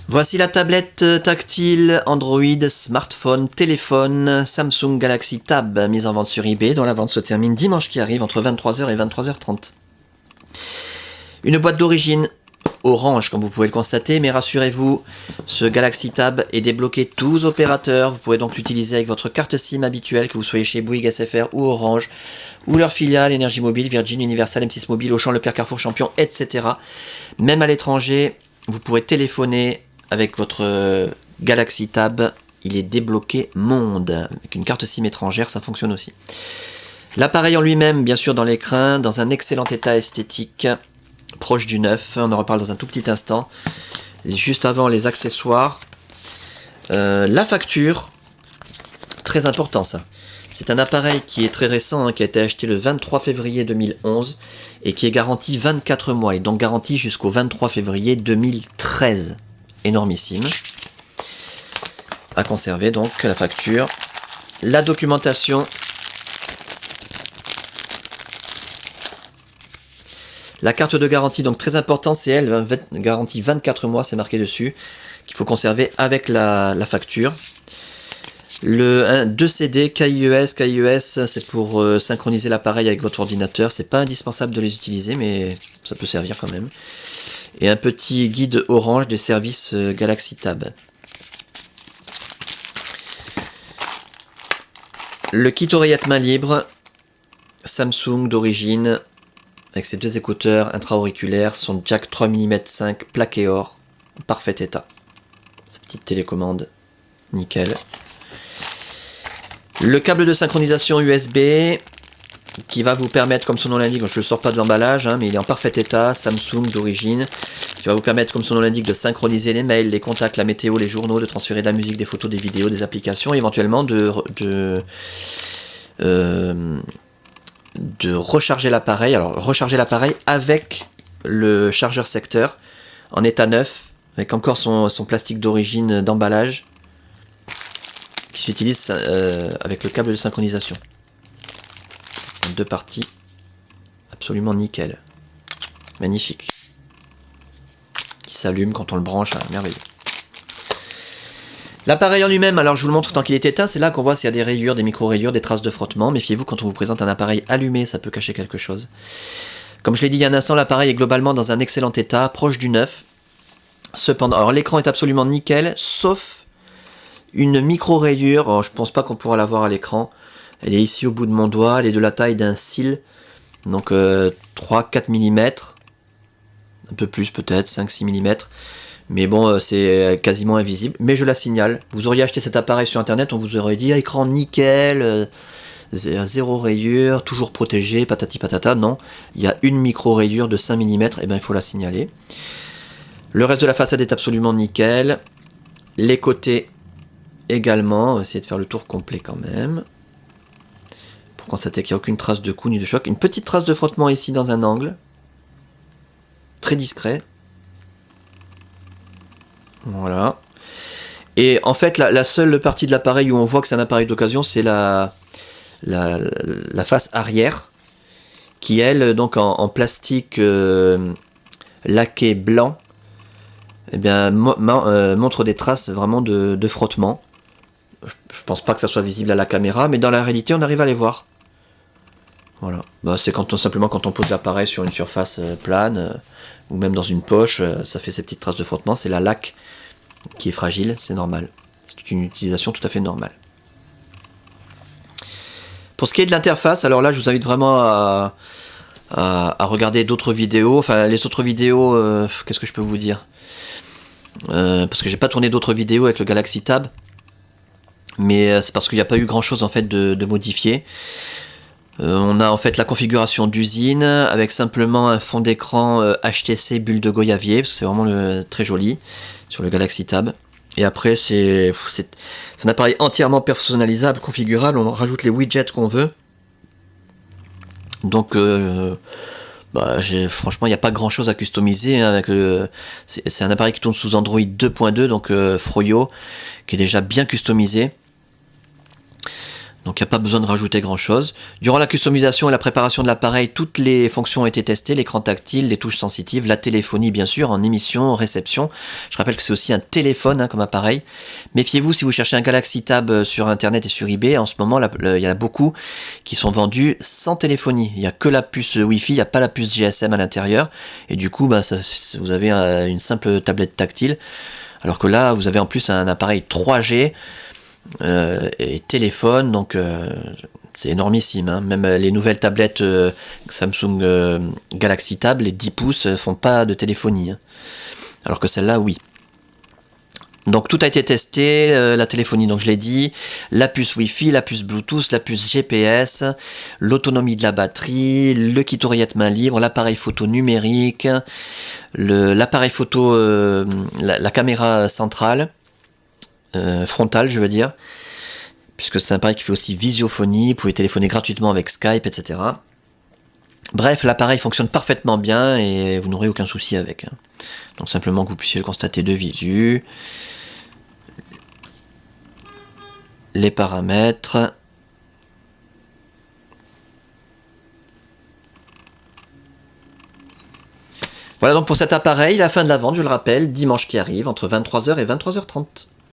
Voici la tablette tactile Android, smartphone, téléphone, Samsung Galaxy Tab, mise en vente sur eBay, dont la vente se termine dimanche qui arrive entre 23h et 23h30. Une boîte d'origine orange, comme vous pouvez le constater, mais rassurez-vous, ce Galaxy Tab est débloqué tous opérateurs. Vous pouvez donc l'utiliser avec votre carte SIM habituelle, que vous soyez chez Bouygues, SFR ou Orange, ou leur filiale, Énergie Mobile, Virgin, Universal, M6 Mobile, Auchan, Leclerc, Carrefour, Champion, etc. Même à l'étranger, vous pourrez téléphoner avec votre Galaxy Tab. Il est débloqué monde. Avec une carte SIM étrangère, ça fonctionne aussi. L'appareil en lui-même, bien sûr, dans l'écran, dans un excellent état esthétique, proche du neuf. On en reparle dans un tout petit instant. Juste avant, les accessoires. La facture, très important ça. C'est un appareil qui est très récent, qui a été acheté le 23 février 2011 et qui est garanti 24 mois, et donc garanti jusqu'au 23 février 2013. Énormissime. À conserver donc la facture. La documentation. La carte de garantie, donc très important, c'est elle, garantie 24 mois, c'est marqué dessus, qu'il faut conserver avec la facture. Deux CD, KIES, c'est pour synchroniser l'appareil avec votre ordinateur. C'est pas indispensable de les utiliser, mais ça peut servir quand même. Et un petit guide orange des services Galaxy Tab. Le kit oreillette main libre, Samsung d'origine, avec ses deux écouteurs intra-auriculaires, son jack 3 mm 5 plaqué or, parfait état. Sa petite télécommande, nickel. Le câble de synchronisation USB qui va vous permettre, comme son nom l'indique, je ne le sors pas de l'emballage, hein, mais il est en parfait état, Samsung d'origine, qui va vous permettre, comme son nom l'indique, de synchroniser les mails, les contacts, la météo, les journaux, de transférer de la musique, des photos, des vidéos, des applications, et éventuellement de recharger l'appareil. Alors, recharger l'appareil avec le chargeur secteur, en état neuf, avec encore son plastique d'origine d'emballage, qui s'utilise avec le câble de synchronisation. En deux parties, absolument nickel, magnifique, qui s'allume quand on le branche, hein, merveilleux. L'appareil en lui-même, alors je vous le montre tant qu'il est éteint, c'est là qu'on voit s'il y a des rayures, des micro-rayures, des traces de frottement. Méfiez-vous, quand on vous présente un appareil allumé, ça peut cacher quelque chose. Comme je l'ai dit il y a un instant, l'appareil est globalement dans un excellent état, proche du neuf. Cependant, alors l'écran est absolument nickel, sauf une micro-rayure. Je pense pas qu'on pourra la voir à l'écran. Elle est ici au bout de mon doigt, elle est de la taille d'un cil, donc 3-4 mm, un peu plus peut-être, 5-6 mm, mais bon, c'est quasiment invisible, mais je la signale. Vous auriez acheté cet appareil sur internet, on vous aurait dit écran nickel, zéro rayure, toujours protégé, patati patata. Non, il y a une micro-rayure de 5 mm, et bien il faut la signaler. Le reste de la façade est absolument nickel, les côtés également, on va essayer de faire le tour complet quand même. Constater qu'il n'y a aucune trace de coup ni de choc. Une petite trace de frottement ici dans un angle. Très discret. Voilà. Et en fait, la seule partie de l'appareil où on voit que c'est un appareil d'occasion, c'est la face arrière, qui elle, donc en plastique laqué blanc, eh bien, montre des traces vraiment de frottement. Je pense pas que ça soit visible à la caméra, mais dans la réalité, on arrive à les voir. Voilà, bah, c'est simplement quand on pose l'appareil sur une surface plane ou même dans une poche, ça fait ces petites traces de frottement. C'est la laque qui est fragile, c'est normal. C'est une utilisation tout à fait normale. Pour ce qui est de l'interface, alors là je vous invite vraiment à regarder d'autres vidéos. Enfin, les autres vidéos, qu'est-ce que je peux vous dire, parce que j'ai pas tourné d'autres vidéos avec le Galaxy Tab, mais c'est parce qu'il n'y a pas eu grand chose en fait de modifié. On a en fait la configuration d'usine avec simplement un fond d'écran HTC bulle de goyavier, c'est vraiment très joli sur le Galaxy Tab. Et après c'est un appareil entièrement personnalisable, configurable, on rajoute les widgets qu'on veut. Donc franchement il n'y a pas grand chose à customiser, hein, c'est un appareil qui tourne sous Android 2.2, donc Froyo, qui est déjà bien customisé. Donc il n'y a pas besoin de rajouter grand chose. Durant la customisation et la préparation de l'appareil, toutes les fonctions ont été testées, l'écran tactile, les touches sensitives, la téléphonie bien sûr, en émission, réception. Je rappelle que c'est aussi un téléphone comme appareil. Méfiez-vous si vous cherchez un Galaxy Tab sur internet et sur eBay, en ce moment il y en a beaucoup qui sont vendus sans téléphonie. Il n'y a que la puce Wi-Fi, il n'y a pas la puce GSM à l'intérieur. Et du coup vous avez une simple tablette tactile. Alors que là vous avez en plus un appareil 3G. Et téléphone, donc c'est énormissime, hein. Même les nouvelles tablettes Samsung Galaxy Tab, les 10 pouces, font pas de téléphonie, hein. Alors que celle-là, oui. Donc tout a été testé, la téléphonie, donc je l'ai dit, la puce Wi-Fi, la puce Bluetooth, la puce GPS, l'autonomie de la batterie, le kit oreillette main libre, l'appareil photo numérique, l'appareil photo, la caméra centrale, frontale je veux dire, puisque c'est un appareil qui fait aussi visiophonie, vous pouvez téléphoner gratuitement avec Skype, etc. Bref, l'appareil fonctionne parfaitement bien et vous n'aurez aucun souci avec, hein. Donc simplement que vous puissiez le constater de visu. Les paramètres. Voilà donc pour cet appareil, la fin de la vente, je le rappelle, dimanche qui arrive, entre 23h et 23h30.